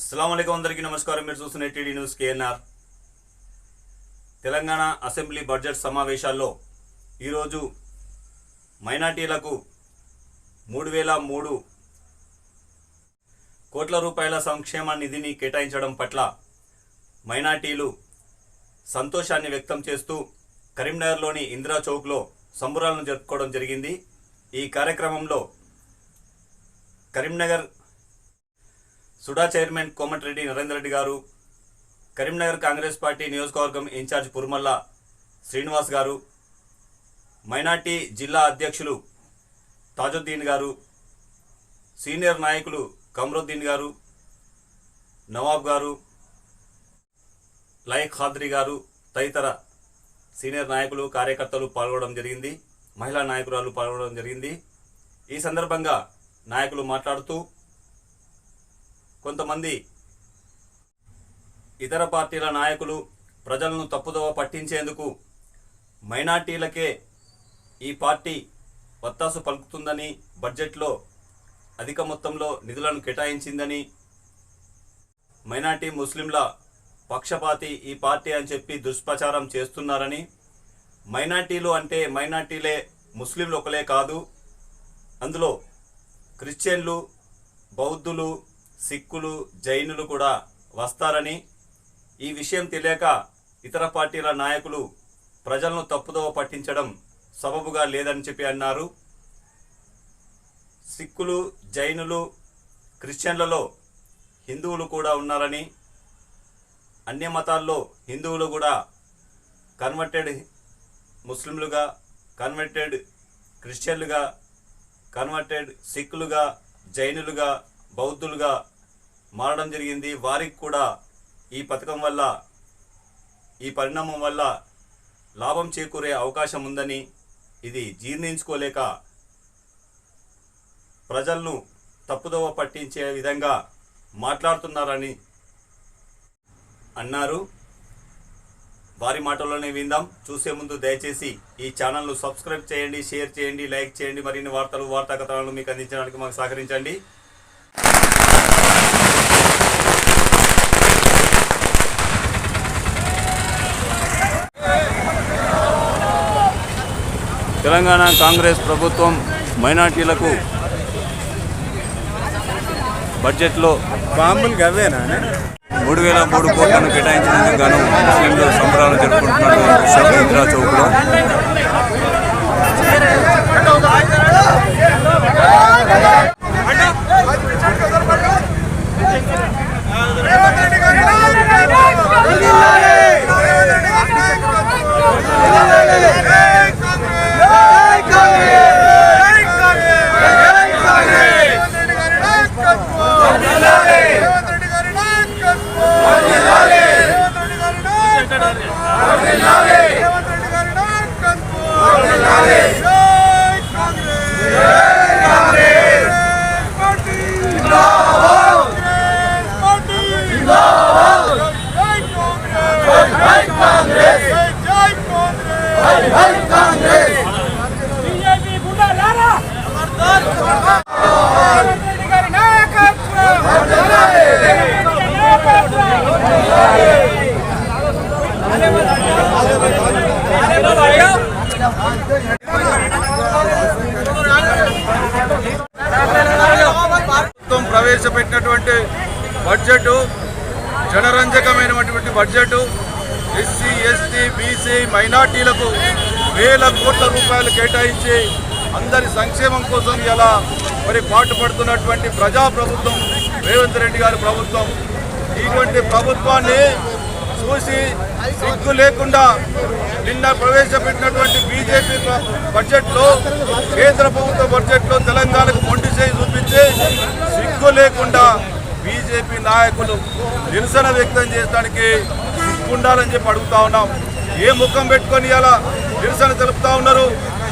అస్సలాముఅలైకుం అందరికీ నమస్కారం. మీరు చూస్తున్న TD news KNR. Telangana assembly budget సమావేశాల్లో ఈరోజు మైనార్టీలకు 3,003 కోట్ల రూపాయల సంక్షేమ నిధిని కేటాయించడం పట్ల మైనార్టీలు సంతోషాన్ని వ్యక్తం చేస్తూ కరీంనగర్లోని ఇందిరా చౌక్లో సంబురాలను జరుపుకోవడం జరిగింది. ఈ కార్యక్రమంలో కరీంనగర్ సుడా చైర్మన్ కోమటిరెడ్డి నరేందర్ రెడ్డి గారు, కరీంనగర్ కాంగ్రెస్ పార్టీ నియోజకవర్గం ఇన్ఛార్జ్ పురుమల్ల శ్రీనివాస్ గారు, మైనార్టీ జిల్లా అధ్యక్షులు తాజుద్దీన్ గారు, సీనియర్ నాయకులు కమరుద్దీన్ గారు, నవాబ్ గారు, లైక్ ఖాద్రి గారు తదితర సీనియర్ నాయకులు కార్యకర్తలు పాల్గొనడం జరిగింది. మహిళా నాయకురాలు పాల్గొనడం జరిగింది. ఈ సందర్భంగా నాయకులు మాట్లాడుతూ కొంతమంది ఇతర పార్టీల నాయకులు ప్రజలను తప్పుదోవ పట్టించేందుకు మైనార్టీలకే ఈ పార్టీ వత్తాసు పలుకుతుందని, బడ్జెట్లో అధిక మొత్తంలో నిధులను కేటాయించిందని, మైనార్టీ ముస్లింల పక్షపాతి ఈ పార్టీ అని చెప్పి దుష్ప్రచారం చేస్తున్నారని, మైనార్టీలు అంటే మైనార్టీలే ముస్లింలు ఒకలే కాదు, అందులో క్రిస్టియన్లు, బౌద్ధులు, సిక్కులు, జైనులు కూడా వస్తారని, ఈ విషయం తెలియక ఇతర పార్టీల నాయకులు ప్రజలను తప్పుదోవ పట్టించడం సబబుగా లేదని చెప్పి అన్నారు. సిక్కులు, జైనులు, క్రిస్టియన్లలో హిందువులు కూడా ఉన్నారని, అన్య మతాల్లో హిందువులు కూడా కన్వర్టెడ్ ముస్లింలుగా, కన్వర్టెడ్ క్రిస్టియన్లుగా, కన్వర్టెడ్ సిక్కులుగా, జైనులుగా, బౌద్ధులుగా మారడం జరిగింది. వారికి కూడా ఈ పథకం వల్ల, ఈ పరిణామం వల్ల లాభం చేకూరే అవకాశం ఉందని, ఇది జీర్ణించుకోలేక ప్రజలను తప్పుదోవ పట్టించే విధంగా మాట్లాడుతున్నారని అన్నారు. వారి మాటల్లోనే విందాం. చూసే ముందు దయచేసి ఈ ఛానల్ను సబ్స్క్రైబ్ చేయండి, షేర్ చేయండి, లైక్ చేయండి. మరిన్ని వార్తా కథనాలను మీకు అందించడానికి మాకు సహకరించండి. తెలంగాణ కాంగ్రెస్ ప్రభుత్వం మైనార్టీలకు బడ్జెట్లో 3,003 కోట్లను కేటాయించినందుకు గాను ముస్లింలు సంబరాలు జరుపుకుంటున్నారు ఇందిరా చౌక్లో. ప్రవేశపెట్టినటువంటి బడ్జెట్ జనరంజకమైనటువంటి బడ్జెట్. ఎస్సీ, ఎస్టీ, బీసీ, మైనార్టీలకు 1,000 కోట్ల రూపాయలు కేటాయించి అందరి సంక్షేమం కోసం ఇలా పాటుపడుతున్నటువంటి ప్రజాప్రభుత్వం రేవంత్ రెడ్డి గారి ప్రభుత్వం. ఇటువంటి ప్రభుత్వాన్ని చూసి సిగ్గు లేకుండా నిన్న ప్రవేశపెట్టినటువంటి బీజేపీ బడ్జెట్లో, కేంద్ర ప్రభుత్వ బడ్జెట్లో తెలంగాణకు మొండి చేయి చూపించి సిగ్గు లేకుండా బీజేపీ నాయకులు నిరసన వ్యక్తం చేయడానికి సిగ్గుండాలని చెప్పి అడుగుతా ఉన్నాం. ఏ ముఖం పెట్టుకొని ఇలా నిరసన తెలుపుతా ఉన్నారు?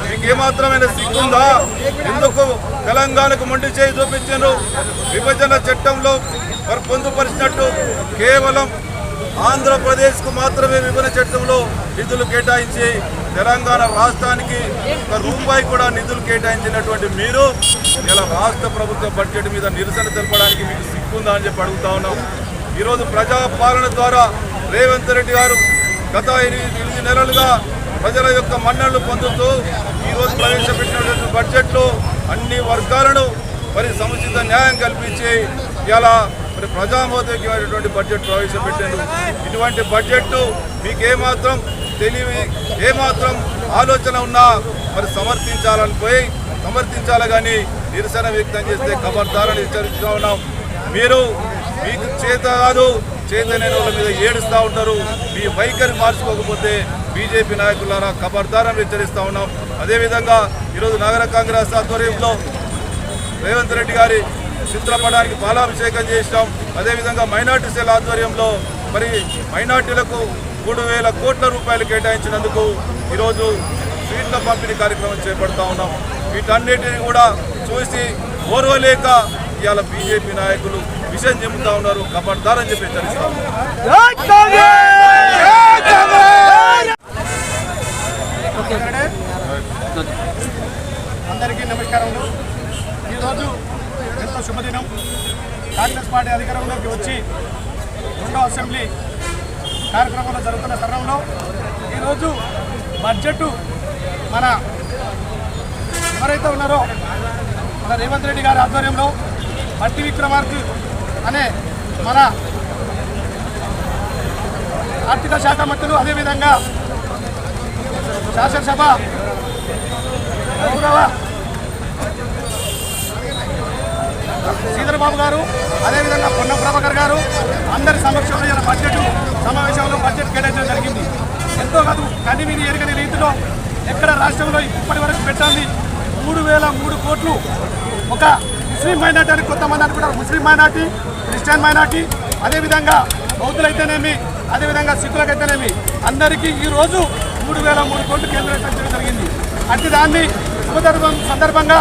మీకు ఏమాత్రమైన సిగ్గుందా? ఎందుకు తెలంగాణకు మొండి చేయి చూపించారు? విభజన చట్టంలో పొందుపరిచినట్టు కేవలం ఆంధ్రప్రదేశ్కు మాత్రమే విభజన చట్టంలో నిధులు కేటాయించి తెలంగాణ రాష్ట్రానికి ఒక రూపాయి కూడా నిధులు కేటాయించినటువంటి మీరు ఇలా రాష్ట్ర ప్రభుత్వ బడ్జెట్ మీద నిరసన తెలపడానికి మీకు సిగ్గుందా అని చెప్పి అడుగుతా ఉన్నాం. ఈరోజు ప్రజాపాలన ద్వారా రేవంత్ రెడ్డి గారు గత 8 నెలలుగా ప్రజల యొక్క మన్ననలు పొందుతూ ఈరోజు ప్రవేశపెట్టినటువంటి బడ్జెట్లో అన్ని వర్గాలను మరి సముచిత న్యాయం కల్పించి ఇలా మరి ప్రజామోదకమైనటువంటి బడ్జెట్ ప్రవేశపెట్టారు. ఇటువంటి బడ్జెట్ మీకు ఏమాత్రం తెలివి ఏమాత్రం ఆలోచన ఉన్నా మరి సమర్థించాలి కానీ నిరసన వ్యక్తం చేస్తే ఖబర్దారని హెచ్చరిస్తూ ఉన్నాం. మీరు మీకు చేత కాదు చేతనైన వాళ్ళ మీద ఏడుస్తూ ఉంటారు. మీ వైఖరి మార్చుకోకపోతే బీజేపీ నాయకులారా ఖబర్దారని హెచ్చరిస్తూ ఉన్నాం. అదేవిధంగా ఈరోజు నగర కాంగ్రెస్ ఆధ్వర్యంలో రేవంత్ రెడ్డి గారి చిత్రపటానికి పాలాభిషేకం చేసినాం. అదేవిధంగా మైనార్టీ సెల్ ఆధ్వర్యంలో మరి మైనార్టీలకు 3,000 కోట్ల రూపాయలు కేటాయించినందుకు ఈరోజు స్వీట్ల పంపిణీ కార్యక్రమం చేపడతా ఉన్నాం. వీటన్నిటిని కూడా చూసి ఓర్వలేక ఇవాళ బీజేపీ నాయకులు విషయం చెబుతా ఉన్నారు. ఖబర్దారని చెప్పి హెచ్చరిస్తా ఉన్నారు. అందరికీ నమస్కారములు. ఈరోజు ఎంతో శుభదినం. కాంగ్రెస్ పార్టీ అధికారంలోకి వచ్చి 2వ అసెంబ్లీ కార్యక్రమంలో జరుగుతున్న తరుణంలో ఈరోజు బడ్జెట్ మన ఎవరైతే ఉన్నారో మన రేవంత్ రెడ్డి గారి ఆధ్వర్యంలో బట్టి విక్రమార్క అనే మన ఆర్థిక శాఖ మంత్రులు, అదేవిధంగా శాసనసభ గౌరవ శ్రీధరబాబు గారు, అదేవిధంగా పొన్నం ప్రభాకర్ గారు అందరి సమక్షంలో ఇలా బడ్జెట్ సమావేశంలో బడ్జెట్ కేటాయించడం జరిగింది. ఎంతో కాదు కనివిని ఎరగని రీతిలో ఎక్కడ రాష్ట్రంలో ఇప్పటి వరకు పెట్టాలి 3,003 కోట్లు ఒక ముస్లిం మైనార్టీ అని కొంతమంది అనుకుంటారు. ముస్లిం మైనార్టీ, క్రిస్టియన్ మైనార్టీ, అదేవిధంగా బౌద్ధులైతేనేమి, అదేవిధంగా సిక్కులకైతేనేమి అందరికీ ఈరోజు 3,003 కోట్లు కేంద్రీకరించడం జరిగింది. అట్టి దాన్ని సందర్భంగా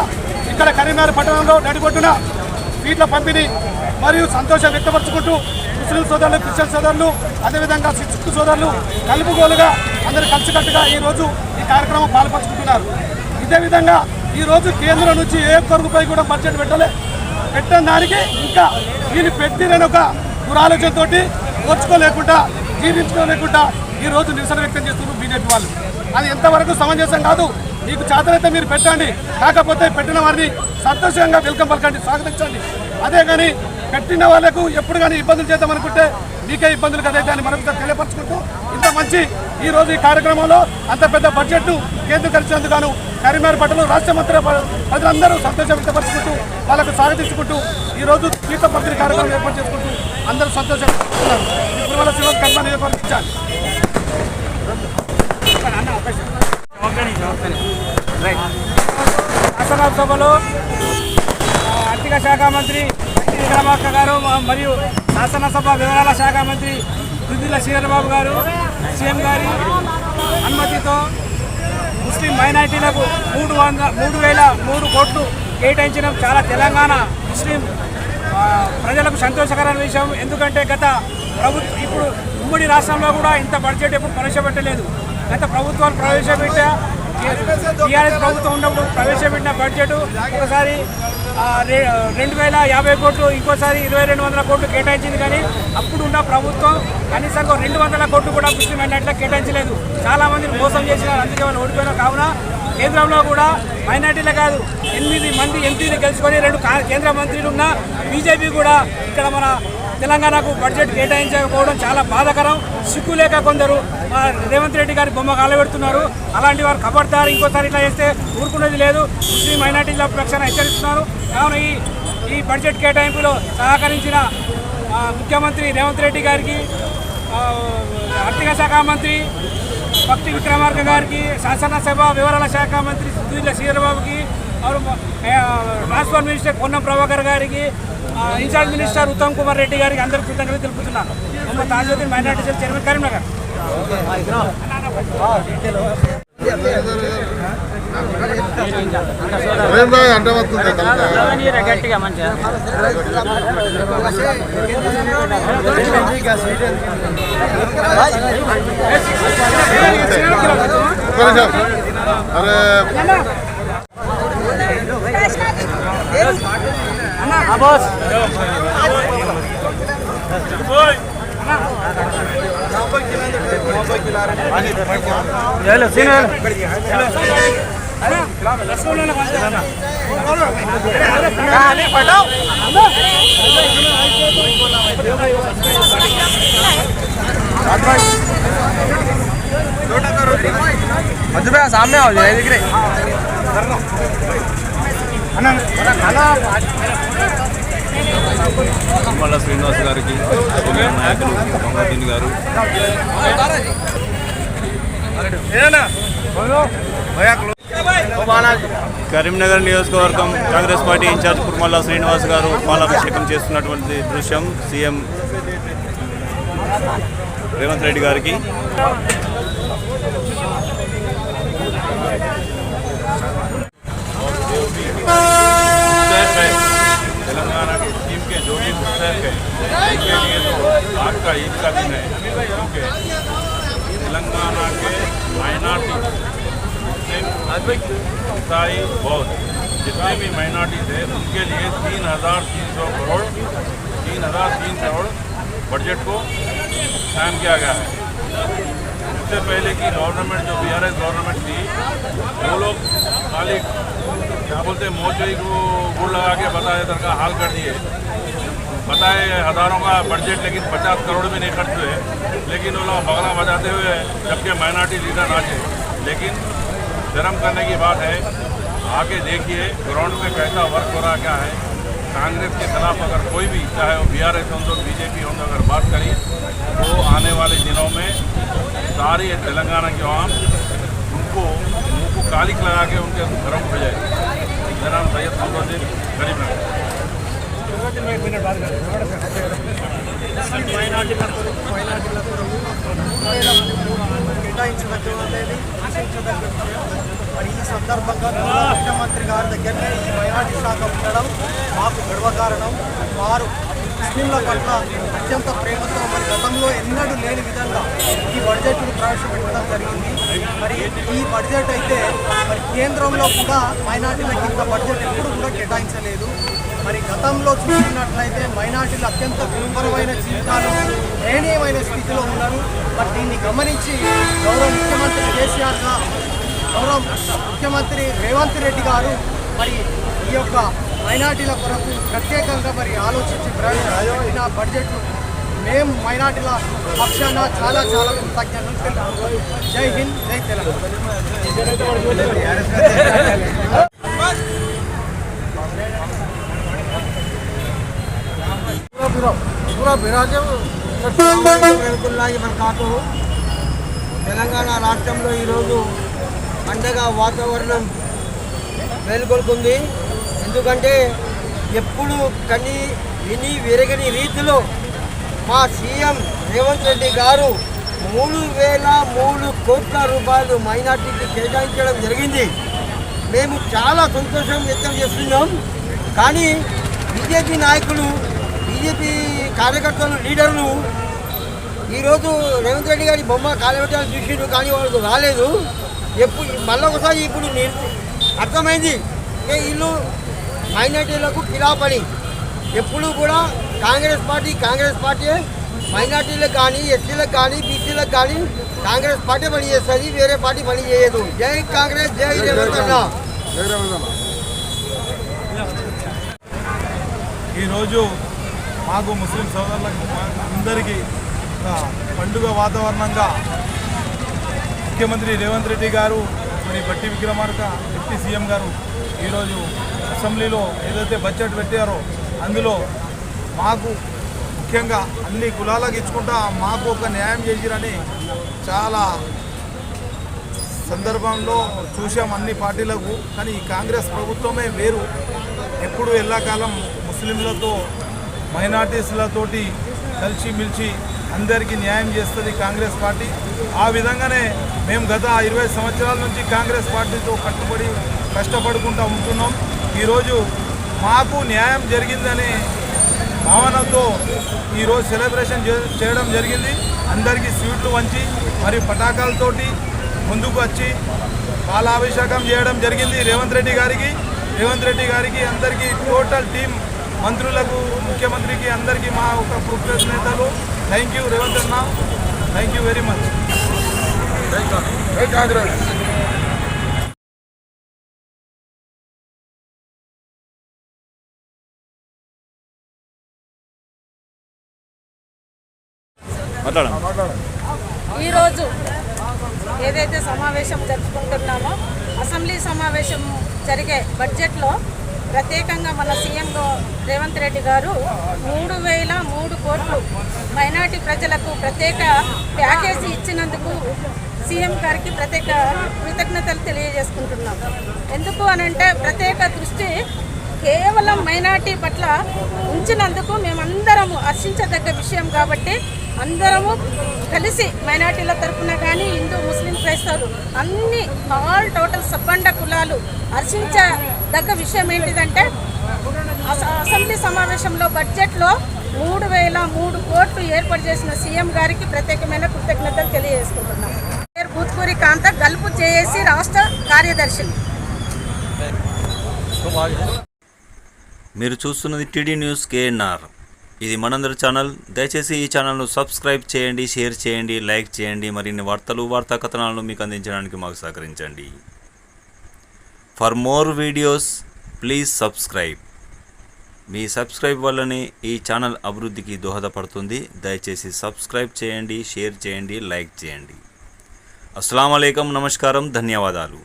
ఇక్కడ కరీంనగర్ పట్టణంలో నడిబొడ్డున సీట్ల పంపిణీ మరియు సంతోషం వ్యక్తపరుచుకుంటూ ముస్లిం సోదరులు, క్రిస్టియన్ సోదరులు, అదేవిధంగా సిక్కు సోదరులు కలుపుగోలుగా అందరూ కలిసికట్టుగా ఈరోజు ఈ కార్యక్రమం పాల్పంచుకుంటున్నారు. ఇదే విధంగా ఈరోజు కేంద్రం నుంచి ఏ ఒక్క రూపాయి కూడా బడ్జెట్ పెట్టని దానికి ఇంకా వీళ్ళు పెట్టిరని ఒక దురాలోచనతో ఓర్చుకోలేకుండా జీవించుకోలేకుండా ఈరోజు నిరసన వ్యక్తం చేస్తున్నారు బీజేపీ వాళ్ళు. అది ఎంతవరకు సమంజసం కాదు. మీకు చేతనైతే మీరు పెట్టండి, కాకపోతే పెట్టిన వారిని సంతోషంగా వెల్కమ్ పలకండి, స్వాగతించండి. అదే కానీ పెట్టిన వాళ్ళకు ఎప్పుడు కానీ ఇబ్బందులు చేద్దామనుకుంటే మీకే ఇబ్బందులు కదైతే అని మనం తెలియపరచుకుంటూ ఇంత మంచి ఈరోజు ఈ కార్యక్రమంలో అంత పెద్ద బడ్జెట్ను కేంద్రీకరించేందుకు గాను కరీంనగర్ పట్టణంలో రాష్ట్ర మంత్రి ప్రజలందరూ సంతోషం వ్యక్తపరుచుకుంటూ వాళ్ళకు స్వాగతించుకుంటూ ఈరోజు తీర్థ పంపిణీ కార్యక్రమం ఏర్పాటు చేసుకుంటూ అందరూ సంతోషం ఇప్పుడు వాళ్ళ శివ కర్మాన్ని ఏర్పరచాలి. శాసనసభలో ఆర్థిక శాఖ మంత్రి విక్రమార్క గారు మరియు శాసనసభ వివరాల శాఖ మంత్రి దుద్దిల శ్రీధరబాబు గారు సీఎం గారి అనుమతితో ముస్లిం మైనార్టీలకు 3,003 కోట్లు కేటాయించడం చాలా తెలంగాణ ముస్లిం ప్రజలకు సంతోషకరమైన విషయం. ఎందుకంటే గత ప్రభుత్వం ఇప్పుడు ఉమ్మడి రాష్ట్రంలో కూడా ఇంత బడ్జెట్ ఎప్పుడు ప్రవేశపెట్టలేదు. గత ప్రభుత్వాలు ప్రవేశపెట్టా టీఆర్ఎస్ ప్రభుత్వం ఉన్నప్పుడు ప్రవేశపెట్టిన బడ్జెట్ ఒకసారి 2,050 కోట్లు, ఇంకోసారి 2,200 కోట్లు కేటాయించింది. కానీ అప్పుడు ఉన్న ప్రభుత్వం కనీసం 200 కోట్లు కూడా ముస్లిం మైనార్టీలకు కేటాయించలేదు. చాలామందిని మోసం చేసినారు, అందుకే వాళ్ళు ఓడిపోయినారు. కావున కేంద్రంలో కూడా మైనార్టీలే కాదు 8 మంది ఎంపీలు గెలుచుకొని 2 కేంద్ర మంత్రులు ఉన్న బీజేపీ కూడా ఇక్కడ మన తెలంగాణకు బడ్జెట్ కేటాయించకపోవడం చాలా బాధాకరం. సిగ్గు లేక కొందరు రేవంత్ రెడ్డి గారి బొమ్మ కాలబెడుతున్నారు. అలాంటి వారు ఖబర్దారు, ఇంకోసారి ఇట్లా చేస్తే ఊరుకునేది లేదు. ముస్లిం మైనార్టీల పక్షాన హెచ్చరిస్తున్నారు. కావున ఈ బడ్జెట్ కేటాయింపులో సహకరించిన ముఖ్యమంత్రి రేవంత్ రెడ్డి గారికి, ఆర్థిక శాఖ మంత్రి భక్తి విక్రమార్క గారికి, శాసనసభ వివరాల శాఖ మంత్రి దుద్దిల శ్రీధరబాబుకి, ట్రాన్స్పోర్ట్ మినిస్టర్ పొన్నం ప్రభాకర్ గారికి, ఇన్ఛార్జ్ మినిస్టర్ ఉత్తమ్ కుమార్ రెడ్డి గారికి అందరూ కృతజ్ఞతలు తెలుపుతున్నాను. Mohammed Tajuddin minority cell chairman Karimnagar. గట్టిగా మంచిగా सामने आओ दिख తుమ్మల శ్రీనివాస్ గారికి సీనియర్ నాయకులు గంగాధీన్ గారు, కరీంనగర్ నియోజకవర్గం కాంగ్రెస్ పార్టీ ఇన్ఛార్జ్ కుర్మల్ల శ్రీనివాస్ గారు పాలాభిషేకం చేస్తున్నటువంటి దృశ్యం సీఎం రేవంత్ రెడ్డి గారికి. तेलंगाना की टीम के जो भी मुस्तैद है उनके लिए तो आज का ईद का दिन है, क्योंकि तेलंगाना के माइनॉरिटी मुस्लिम ईसाई बौद्ध जितने भी माइनॉरिटी थे उनके लिए 3,300 करोड़ बजट को साइन किया गया है। इससे पहले की गवर्नमेंट जो BRS गवर्नमेंट थी वो लोग खाली क्या बोलते मोचई को गुड़ लगा के बताए इधर का हाल कर दिए, बताए हज़ारों का बजट लेकिन 50 करोड़ भी नहीं खर्च हुए, लेकिन वो लोग बगला बजाते हुए जबकि माइनॉरिटी लीडर नाचे। लेकिन शर्म करने की बात है, आके देखिए ग्राउंड में कैसा वर्क हो रहा क्या है। कांग्रेस के खिलाफ अगर कोई भी, चाहे वो BRS हो BJP हो, अगर बात करें तो आने वाले दिनों में सारी तेलंगाना की आवाम उनको मुँह को कालिक लगा के उनके घरों को भेजाए। मेरा नाम सैयद संतोष करीमनगर। మరి ఈ సందర్భంగా ముఖ్యమంత్రి గారి దగ్గరనే ఈ మైనార్టీ శాఖ ఉండడం మాకు గర్వకారణం. వారు ముస్లింల పట్ల అత్యంత ప్రేమతో మరి గతంలో ఎన్నడూ లేని విధంగా ఈ బడ్జెట్ను ప్రవేశపెట్టడం జరిగింది. మరి ఈ బడ్జెట్ అయితే మరి కేంద్రంలో కూడా మైనార్టీలకు ఇంత బడ్జెట్ ఎప్పుడు కూడా కేటాయించలేదు. మరి గతంలో చూసినట్లయితే మైనార్టీలు అత్యంత దుర్భరమైన జీవితాలు, దయనీయమైన స్థితిలో ఉన్నారు. మరి దీన్ని గమనించి గౌరవ ముఖ్యమంత్రి కేసీఆర్ గారు, గౌరవ ముఖ్యమంత్రి రేవంత్ రెడ్డి గారు మరి ఈ యొక్క మైనార్టీల కొరకు ప్రత్యేకంగా మరి ఆలోచించి ప్రవేశపెట్టిన బడ్జెట్ను మేము మైనార్టీల పక్షాన చాలా చాలా కృతజ్ఞతలు తెలుపుతున్నాం. జై హింద్, జై తెలంగాణ. తెలంగాణ రాష్ట్రంలో ఈరోజు పండగ వాతావరణం మేల్కొల్పుంది. ఎందుకంటే ఎప్పుడు కని విని విరగని రీతిలో మా సీఎం రేవంత్ రెడ్డి గారు 3,003 కోట్ల రూపాయలు మైనార్టీకి కేటాయించడం జరిగింది. మేము చాలా సంతోషం వ్యక్తం చేస్తున్నాం. కానీ బీజేపీ నాయకులు, బీజేపీ కార్యకర్తలు, లీడర్లు ఈరోజు రేవంత్ రెడ్డి గారి బొమ్మ కాలబెట్టాలని చూసిండ్రు, కానీ వాళ్ళకు రాలేదు. ఎప్పుడు మళ్ళీ ఒకసారి ఇప్పుడు అర్థమైంది వీళ్ళు మైనార్టీలకు ఖిలాఫని. ఎప్పుడు కూడా కాంగ్రెస్ పార్టీ మైనార్టీలకు కానీ, ఎస్టీలకు కానీ, బీసీలకు కానీ కాంగ్రెస్ పార్టీ పని చేస్తుంది, వేరే పార్టీ పని చేయదు. జై కాంగ్రెస్, జై రేవంత్ అన్న. ఈరోజు మాకు ముస్లిం సోదరులకు అందరికీ పండుగ వాతావరణంగా ముఖ్యమంత్రి రేవంత్ రెడ్డి గారు మరి బట్టి విక్రమార్క డిప్యూటీ సీఎం గారు ఈరోజు అసెంబ్లీలో ఏదైతే బడ్జెట్ పెట్టారో అందులో మాకు ముఖ్యంగా అన్ని కులాలకు ఇచ్చుకుంటా మాకు ఒక న్యాయం చేసిరని చాలా సందర్భంలో చూసాం అన్ని పార్టీలకు. కానీ ఈ కాంగ్రెస్ ప్రభుత్వమే వేరు. ఎప్పుడు ఎల్లకాలం ముస్లింలతో, మైనార్టీస్లతోటి కలిసిమెలిసి అందరికీ న్యాయం చేస్తుంది కాంగ్రెస్ పార్టీ. ఆ విధంగానే మేము గత 20 సంవత్సరాల నుంచి కాంగ్రెస్ పార్టీతో కట్టుబడి కష్టపడుకుంటూ ఉంటున్నాం. ఈరోజు మాకు న్యాయం జరిగిందనే భావనతో ఈరోజు సెలబ్రేషన్ చేయడం జరిగింది. అందరికీ స్వీట్లు వంచి మరియు పటాకాలతోటి ముందుకు వచ్చి పాలాభిషేకం చేయడం జరిగింది రేవంత్ రెడ్డి గారికి అందరికీ టోటల్ టీం మంత్రులకు, ముఖ్యమంత్రికి అందరికీ మా ఒక కృతజ్ఞతలు. థ్యాంక్ యూ రేవంత్ అన్న, థ్యాంక్ యూ వెరీ మచ్. ఈరోజు ఏదైతే సమావేశం జరుపుకుంటున్నామో అసెంబ్లీ సమావేశం జరిగే బడ్జెట్లో ప్రత్యేకంగా మన సీఎం రేవంత్ రెడ్డి గారు 3,003 కోట్లు మైనార్టీ ప్రజలకు ప్రత్యేక ప్యాకేజీ ఇచ్చినందుకు సీఎం గారికి ప్రత్యేక కృతజ్ఞతలు తెలియజేసుకుంటున్నాం. ఎందుకు అనంటే ప్రత్యేక దృష్టి కేవలం మైనార్టీ పట్ల ఉంచినందుకు మేమందరము హర్షించదగ్గ విషయం. కాబట్టి అందరము కలిసి మైనార్టీల తరఫున కానీ హిందూ ముస్లిం క్రైస్తవులు అన్ని టోటల్ సబ్బండ కులాలు హర్షించదగ్గ విషయం ఏంటిదంటే అసెంబ్లీ సమావేశంలో బడ్జెట్లో 3,003 కోట్లు ఏర్పాటు చేసిన సీఎం గారికి ప్రత్యేకమైన కృతజ్ఞతలు తెలియజేసుకుంటున్నాం. భూత్పూరి కాంత గల్పు జేఏసీ రాష్ట్ర కార్యదర్శి. మీరు చూస్తున్నది టీడీ న్యూస్ కేఎన్ఆర్. ఇది మనందరి ఛానల్. దయచేసి ఈ ఛానల్ను సబ్స్క్రైబ్ చేయండి, షేర్ చేయండి, లైక్ చేయండి. మరిన్ని వార్తా కథనాలను మీకు అందించడానికి మాకు సహకరించండి. For more videos please subscribe. Me subscribe వల్లనే ఈ ఛానల్ అభివృద్ధికి దోహదపడుతుంది. దయచేసి సబ్స్క్రైబ్ చేయండి, షేర్ చేయండి, లైక్ చేయండి. అస్సలాము అలైకుం, నమస్కారం, ధన్యవాదాలు.